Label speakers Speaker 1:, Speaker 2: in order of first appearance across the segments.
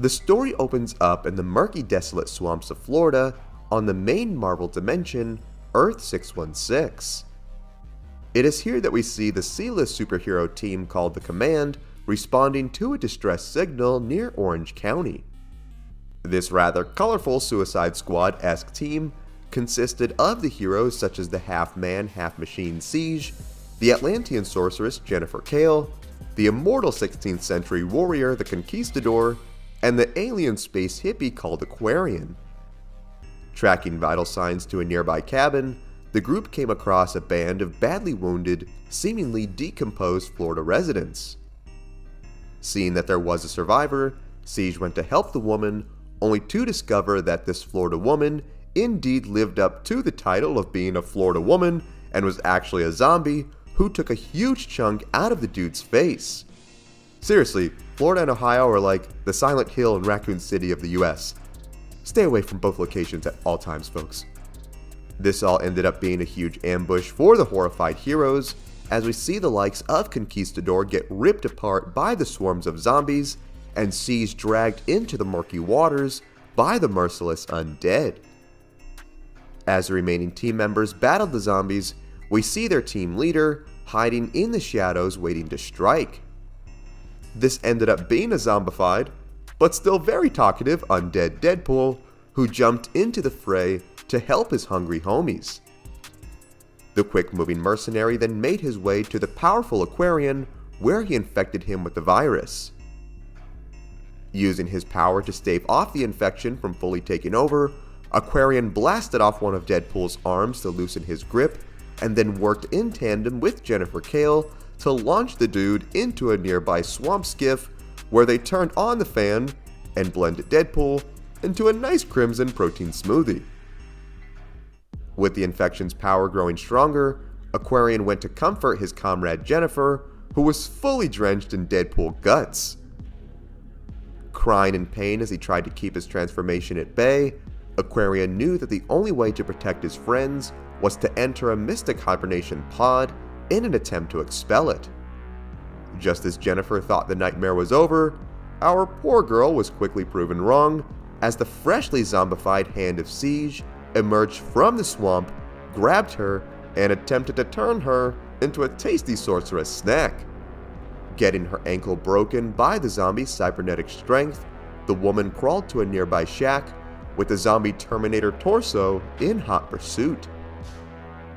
Speaker 1: The story opens up in the murky, desolate swamps of Florida on the main Marvel dimension, Earth 616. It is here that we see the C-list superhero team called the Command responding to a distress signal near Orange County. This rather colorful Suicide Squad-esque team consisted of the heroes such as the half-man, half-machine Siege, the Atlantean sorceress Jennifer Kale, the immortal 16th century warrior the Conquistador, and the alien space hippie called Aquarian. Tracking vital signs to a nearby cabin, the group came across a band of badly wounded, seemingly decomposed Florida residents. Seeing that there was a survivor, Siege went to help the woman, only to discover that this Florida woman indeed lived up to the title of being a Florida woman and was actually a zombie who took a huge chunk out of the dude's face. Seriously, Florida and Ohio are like the Silent Hill and Raccoon City of the US. Stay away from both locations at all times, folks. This all ended up being a huge ambush for the horrified heroes, as we see the likes of Conquistador get ripped apart by the swarms of zombies and Siege dragged into the murky waters by the merciless undead. As the remaining team members battle the zombies, we see their team leader hiding in the shadows waiting to strike. This ended up being a zombified, but still very talkative undead Deadpool, who jumped into the fray to help his hungry homies. The quick-moving mercenary then made his way to the powerful Aquarian, where he infected him with the virus. Using his power to stave off the infection from fully taking over, Aquarian blasted off one of Deadpool's arms to loosen his grip, and then worked in tandem with Jennifer Kale to launch the dude into a nearby swamp skiff, where they turned on the fan and blended Deadpool into a nice crimson protein smoothie. With the infection's power growing stronger, Aquarian went to comfort his comrade Jennifer, who was fully drenched in Deadpool guts. Crying in pain as he tried to keep his transformation at bay, Aquarian knew that the only way to protect his friends was to enter a mystic hibernation pod in an attempt to expel it. Just as Jennifer thought the nightmare was over, our poor girl was quickly proven wrong as the freshly zombified hand of Siege emerged from the swamp, grabbed her, and attempted to turn her into a tasty sorceress snack. Getting her ankle broken by the zombie's cybernetic strength, the woman crawled to a nearby shack with the zombie Terminator torso in hot pursuit.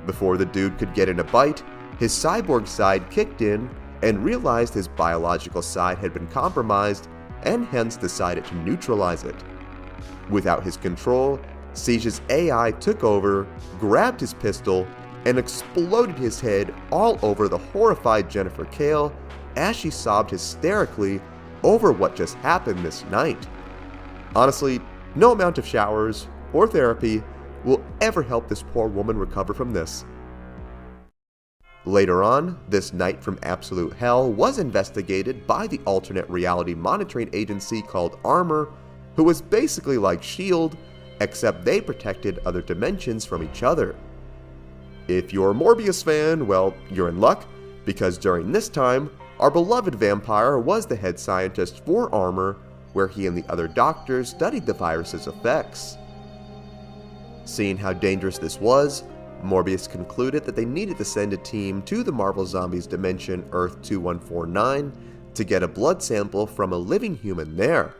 Speaker 1: Before the dude could get in a bite, his cyborg side kicked in and realized his biological side had been compromised and hence decided to neutralize it. Without his control, Siege's AI took over, grabbed his pistol, and exploded his head all over the horrified Jennifer Kale as she sobbed hysterically over what just happened this night. Honestly, no amount of showers or therapy will ever help this poor woman recover from this. Later on, this night from absolute hell was investigated by the alternate reality monitoring agency called Armor, who was basically like S.H.I.E.L.D., except they protected other dimensions from each other. If you're a Morbius fan, well, you're in luck, because during this time, our beloved vampire was the head scientist for Armor, where he and the other doctors studied the virus's effects. Seeing how dangerous this was, Morbius concluded that they needed to send a team to the Marvel Zombies dimension Earth 2149 to get a blood sample from a living human there.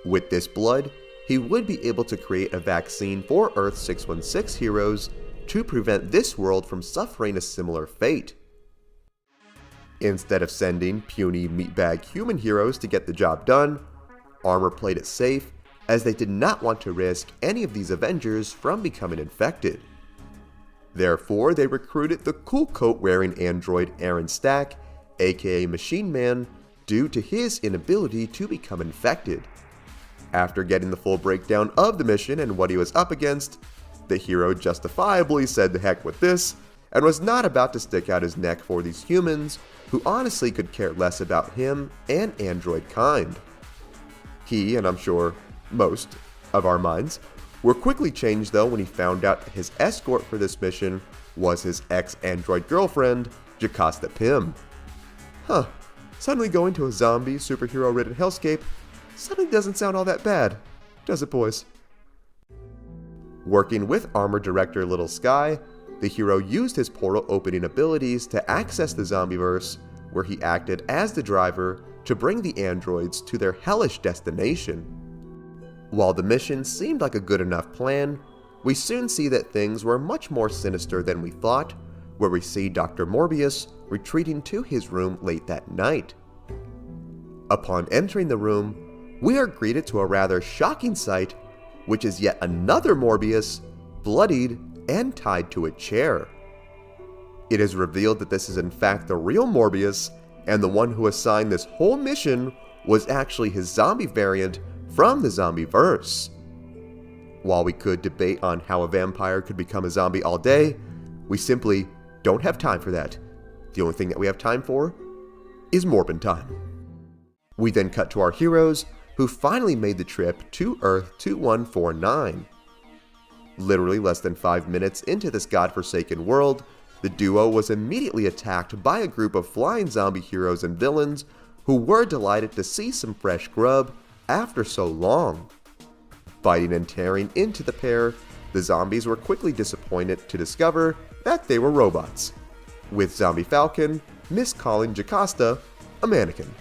Speaker 1: With this blood, he would be able to create a vaccine for Earth 616 heroes to prevent this world from suffering a similar fate. Instead of sending puny meatbag human heroes to get the job done, Armor played it safe as they did not want to risk any of these Avengers from becoming infected. Therefore, they recruited the cool coat-wearing android Aaron Stack, aka Machine Man, due to his inability to become infected. After getting the full breakdown of the mission and what he was up against, the hero justifiably said the heck with this, and was not about to stick out his neck for these humans, who honestly could care less about him and android kind. He, and I'm sure most of our minds, were quickly changed though when he found out that his escort for this mission was his ex-android girlfriend, Jocasta Pym. Suddenly going to a zombie, superhero-ridden hellscape suddenly doesn't sound all that bad, does it, boys? Working with Armor Director Little Sky, the hero used his portal opening abilities to access the Zombieverse, where he acted as the driver to bring the androids to their hellish destination. While the mission seemed like a good enough plan, we soon see that things were much more sinister than we thought, where we see Dr. Morbius retreating to his room late that night. Upon entering the room, we are greeted to a rather shocking sight, which is yet another Morbius, bloodied and tied to a chair. It is revealed that this is in fact the real Morbius, and the one who assigned this whole mission was actually his zombie variant from the Zombieverse. While we could debate on how a vampire could become a zombie all day, we simply don't have time for that. The only thing that we have time for is Morbin time. We then cut to our heroes, who finally made the trip to Earth 2149. Literally less than 5 minutes into this godforsaken world, the duo was immediately attacked by a group of flying zombie heroes and villains who were delighted to see some fresh grub after so long. Fighting and tearing into the pair, the zombies were quickly disappointed to discover that they were robots, with Zombie Falcon miscalling Jocasta a mannequin.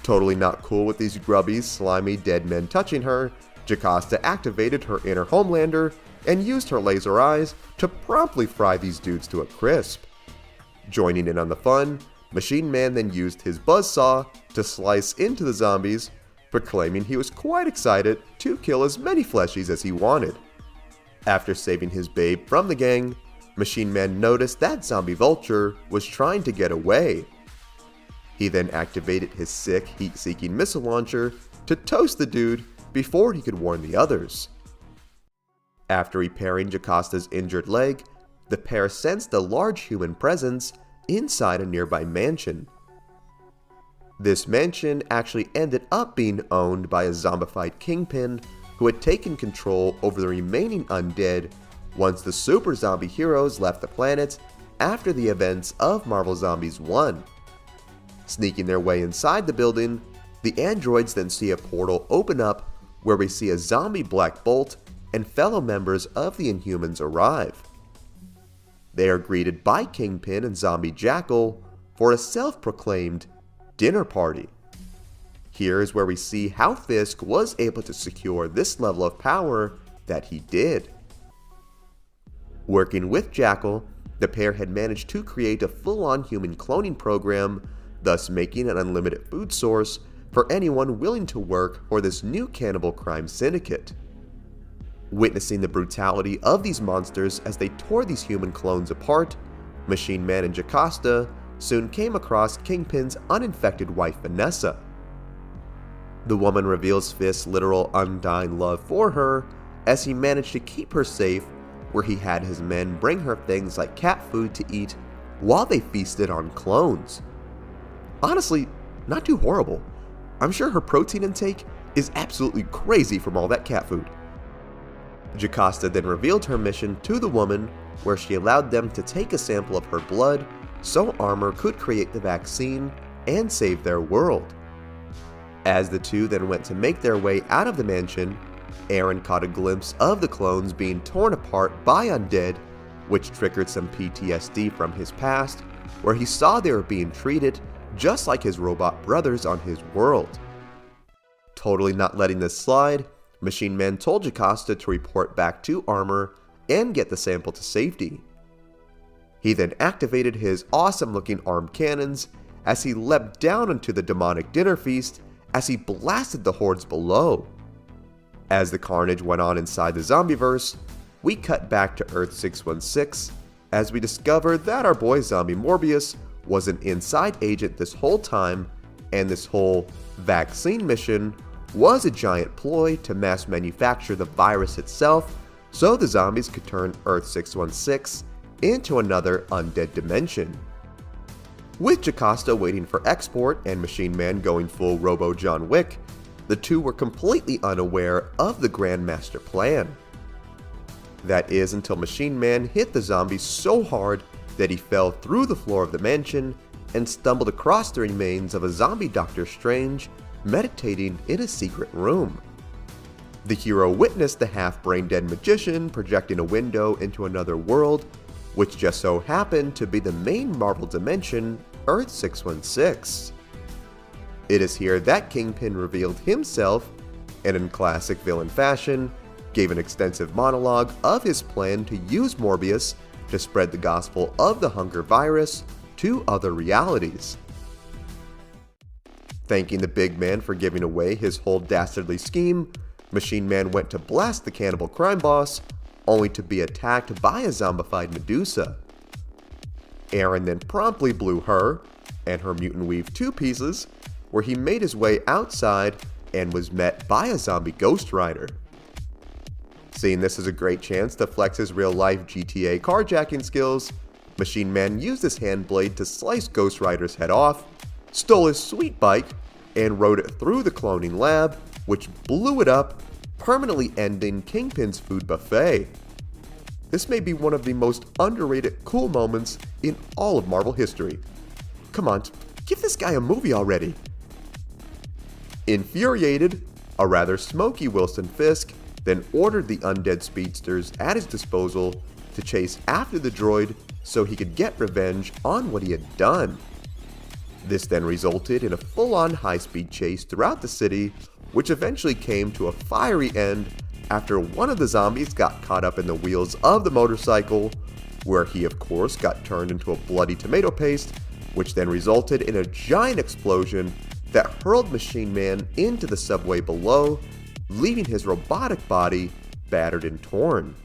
Speaker 1: Totally not cool with these grubby, slimy dead men touching her, Jocasta activated her inner Homelander and used her laser eyes to promptly fry these dudes to a crisp. Joining in on the fun, Machine Man then used his buzzsaw to slice into the zombies, proclaiming he was quite excited to kill as many fleshies as he wanted. After saving his babe from the gang, Machine Man noticed that Zombie Vulture was trying to get away. He then activated his sick heat-seeking missile launcher to toast the dude before he could warn the others. After repairing Jocasta's injured leg, the pair sensed a large human presence inside a nearby mansion. This mansion actually ended up being owned by a zombified kingpin who had taken control over the remaining undead once the super zombie heroes left the planet after the events of Marvel Zombies 1. Sneaking their way inside the building, the androids then see a portal open up where we see a zombie Black Bolt and fellow members of the Inhumans arrive. They are greeted by Kingpin and Zombie Jackal for a self-proclaimed dinner party. Here is where we see how Fisk was able to secure this level of power that he did. Working with Jackal, the pair had managed to create a full-on human cloning program, thus making an unlimited food source for anyone willing to work for this new cannibal crime syndicate. Witnessing the brutality of these monsters as they tore these human clones apart, Machine Man and Jocasta soon came across Kingpin's uninfected wife Vanessa. The woman reveals Fisk's literal undying love for her as he managed to keep her safe, where he had his men bring her things like cat food to eat while they feasted on clones. Honestly, not too horrible. I'm sure her protein intake is absolutely crazy from all that cat food. Jocasta then revealed her mission to the woman, where she allowed them to take a sample of her blood so Armor could create the vaccine and save their world. As the two then went to make their way out of the mansion, Aaron caught a glimpse of the clones being torn apart by undead, which triggered some PTSD from his past, where he saw they were being treated just like his robot brothers on his world. Totally not letting this slide, Machine Man told Jocasta to report back to Armor and get the sample to safety. He then activated his awesome-looking armed cannons as he leapt down into the demonic dinner feast as he blasted the hordes below. As the carnage went on inside the Zombieverse, we cut back to Earth 616 as we discover that our boy Zombie Morbius was an inside agent this whole time, and this whole vaccine mission was a giant ploy to mass manufacture the virus itself so the zombies could turn Earth 616 into another undead dimension. With Jocasta waiting for export and Machine Man going full Robo John Wick, the two were completely unaware of the Grand Master Plan. That is until Machine Man hit the zombies so hard that he fell through the floor of the mansion and stumbled across the remains of a zombie Doctor Strange meditating in a secret room. The hero witnessed the half-brain-dead magician projecting a window into another world, which just so happened to be the main Marvel dimension, Earth 616. It is here that Kingpin revealed himself, and in classic villain fashion, gave an extensive monologue of his plan to use Morbius to spread the gospel of the hunger virus to other realities. Thanking the big man for giving away his whole dastardly scheme, Machine Man went to blast the cannibal crime boss, only to be attacked by a zombified Medusa. Aaron then promptly blew her and her mutant weave to pieces, where he made his way outside and was met by a zombie Ghost Rider. Seeing this as a great chance to flex his real-life GTA carjacking skills, Machine Man used his hand blade to slice Ghost Rider's head off, stole his sweet bike, and rode it through the cloning lab, which blew it up, permanently ending Kingpin's food buffet. This may be one of the most underrated cool moments in all of Marvel history. Come on, give this guy a movie already. Infuriated, a rather smoky Wilson Fisk then ordered the undead speedsters at his disposal to chase after the droid so he could get revenge on what he had done. This then resulted in a full-on high-speed chase throughout the city, which eventually came to a fiery end after one of the zombies got caught up in the wheels of the motorcycle, where he of course got turned into a bloody tomato paste, which then resulted in a giant explosion that hurled Machine Man into the subway below, leaving his robotic body battered and torn.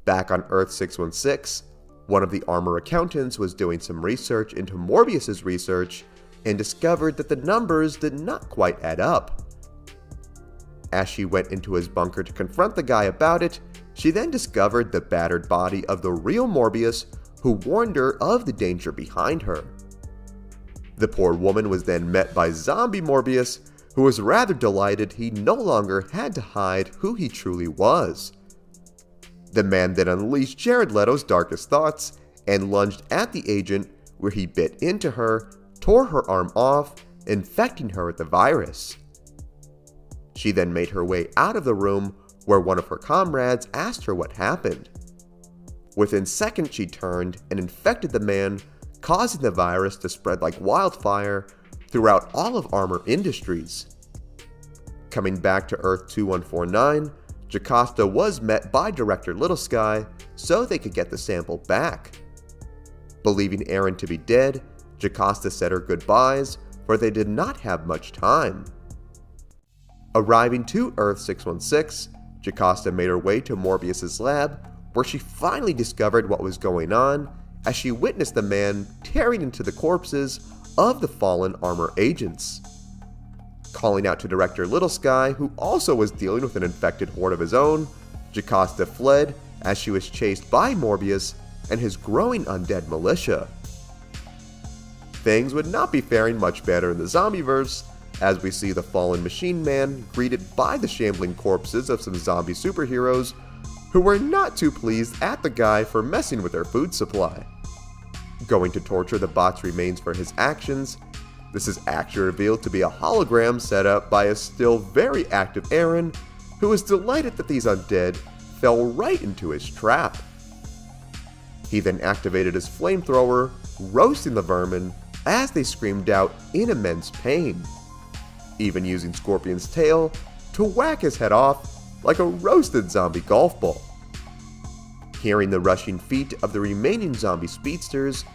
Speaker 1: Back on Earth 616, one of the armor accountants was doing some research into Morbius's research and discovered that the numbers did not quite add up. As she went into his bunker to confront the guy about it, she then discovered the battered body of the real Morbius, who warned her of the danger behind her. The poor woman was then met by zombie Morbius, who was rather delighted he no longer had to hide who he truly was. The man then unleashed Jared Leto's darkest thoughts and lunged at the agent, where he bit into her, tore her arm off, infecting her with the virus. She then made her way out of the room, where one of her comrades asked her what happened. Within seconds she turned and infected the man, causing the virus to spread like wildfire throughout all of Armor Industries. Coming back to Earth 2149, Jocasta was met by Director Little Sky so they could get the sample back. Believing Aaron to be dead, Jocasta said her goodbyes, for they did not have much time. Arriving to Earth 616, Jocasta made her way to Morbius's lab, where she finally discovered what was going on as she witnessed the man tearing into the corpses of the fallen armor agents. Calling out to Director Little Sky, who also was dealing with an infected horde of his own, Jocasta fled as she was chased by Morbius and his growing undead militia. Things would not be faring much better in the Zombieverse, as we see the fallen Machine Man greeted by the shambling corpses of some zombie superheroes who were not too pleased at the guy for messing with their food supply. Going to torture the bot's remains for his actions, this is actually revealed to be a hologram set up by a still very active Aaron, who is delighted that these undead fell right into his trap. He then activated his flamethrower, roasting the vermin as they screamed out in immense pain, even using Scorpion's tail to whack his head off like a roasted zombie golf ball. Hearing the rushing feet of the remaining zombie speedsters,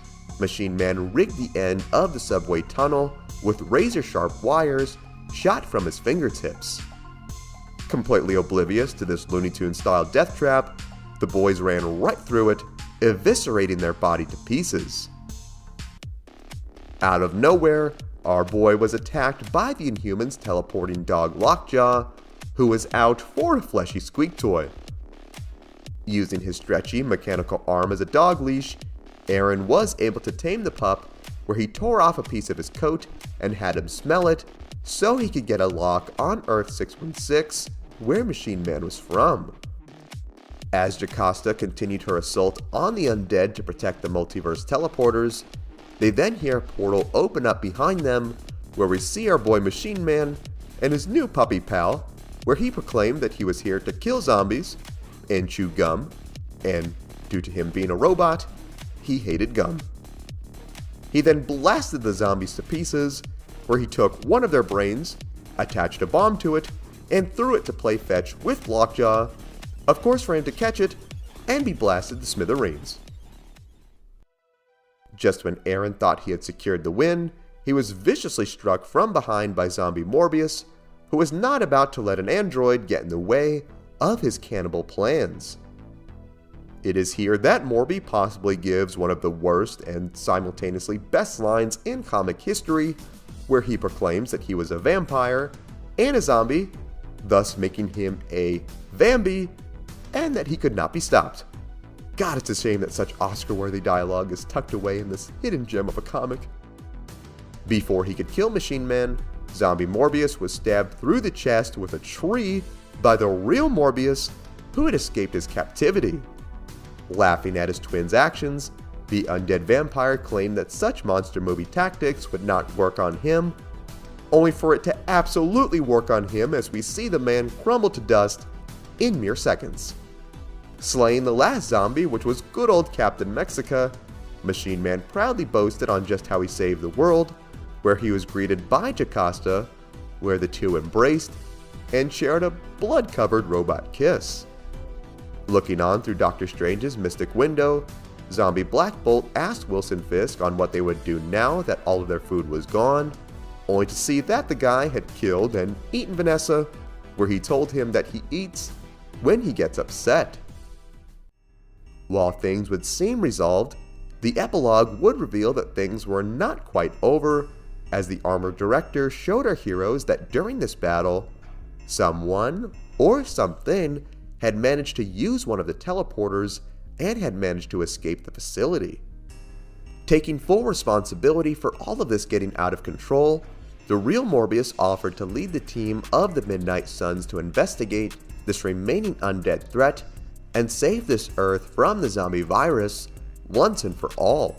Speaker 1: Machine Man rigged the end of the subway tunnel with razor-sharp wires shot from his fingertips. Completely oblivious to this Looney Tunes-style death trap, the boys ran right through it, eviscerating their body to pieces. Out of nowhere, our boy was attacked by the Inhumans' teleporting dog Lockjaw, who was out for a fleshy squeak toy. Using his stretchy mechanical arm as a dog leash, Aaron was able to tame the pup, where he tore off a piece of his coat and had him smell it so he could get a lock on Earth 616, where Machine Man was from. As Jocasta continued her assault on the undead to protect the multiverse teleporters, they then hear a portal open up behind them, where we see our boy Machine Man and his new puppy pal, where he proclaimed that he was here to kill zombies and chew gum, and due to him being a robot, he hated gum. He then blasted the zombies to pieces, where he took one of their brains, attached a bomb to it, and threw it to play fetch with Lockjaw, of course for him to catch it and be blasted to smithereens. Just when Aaron thought he had secured the win, he was viciously struck from behind by zombie Morbius, who was not about to let an android get in the way of his cannibal plans. It is here that Morby possibly gives one of the worst and simultaneously best lines in comic history, where he proclaims that he was a vampire and a zombie, thus making him a Vambi, and that he could not be stopped. God, it's a shame that such Oscar-worthy dialogue is tucked away in this hidden gem of a comic. Before he could kill Machine Man, zombie Morbius was stabbed through the chest with a tree by the real Morbius, who had escaped his captivity. Laughing at his twin's actions, the undead vampire claimed that such monster movie tactics would not work on him, only for it to absolutely work on him as we see the man crumble to dust in mere seconds. Slaying the last zombie, which was good old Captain Mexica, Machine Man proudly boasted on just how he saved the world, where he was greeted by Jocasta, where the two embraced and shared a blood-covered robot kiss. Looking on through Doctor Strange's mystic window, zombie Black Bolt asked Wilson Fisk on what they would do now that all of their food was gone, only to see that the guy had killed and eaten Vanessa, where he told him that he eats when he gets upset. While things would seem resolved, the epilogue would reveal that things were not quite over, as the Armored Director showed our heroes that during this battle, someone or something had managed to use one of the teleporters and had managed to escape the facility. Taking full responsibility for all of this getting out of control, the real Morbius offered to lead the team of the Midnight Suns to investigate this remaining undead threat and save this Earth from the zombie virus once and for all.